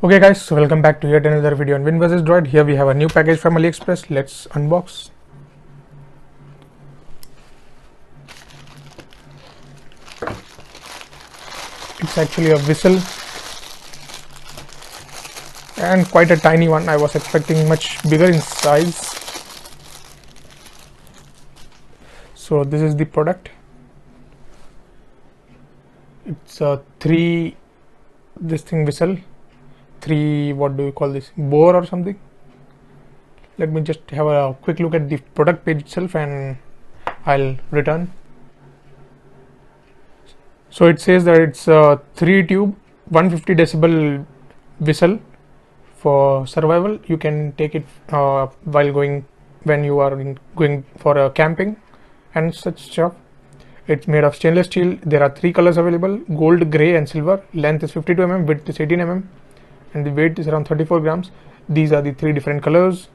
Okay guys, so welcome back to yet another video on Win vs Droid. Here we have a new package from AliExpress. Let's unbox. It's actually a whistle and quite a tiny one. I was expecting much bigger in size. So this is the product. It's a whistle. What do you call this, bore or something? Let me just have a quick look at the product page itself and I'll return. So it says that it's a 3 tube 150 decibel whistle for survival. You can take it while going when you are going for a camping and such stuff. It's made of stainless steel. There are 3 colors available: gold, gray and silver. Length is 52 mm, width is 18 mm and the weight is around 34 grams. These are the 3 different colors.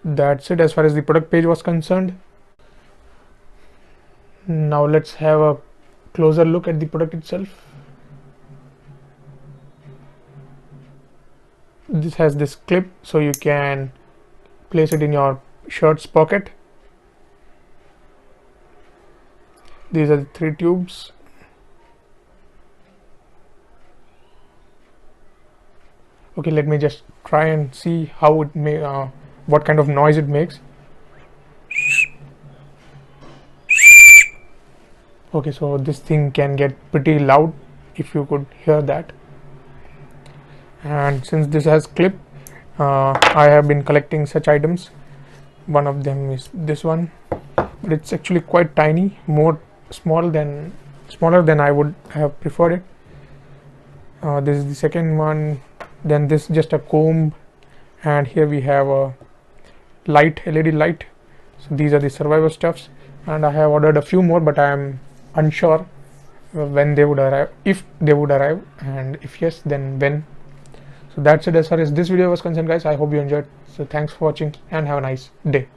That's it as far as the product page was concerned. Now let's have a closer look at the product itself. This has this clip so you can place it in your shirt's pocket. These are the 3 tubes. Okay, let me just try and see how it what kind of noise it makes. Okay, so this thing can get pretty loud, if you could hear that. And since this has clip, I have been collecting such items. One of them is this one, but it's actually quite tiny, smaller than I would have preferred it. This is the second one. Then this is just a comb, and here we have a light, LED light. So these are the survivor stuffs, and I have ordered a few more, but I am unsure when they would arrive, if they would arrive, and if yes, then when. So that's it as far as this video was concerned, guys. I hope you enjoyed. So thanks for watching and have a nice day.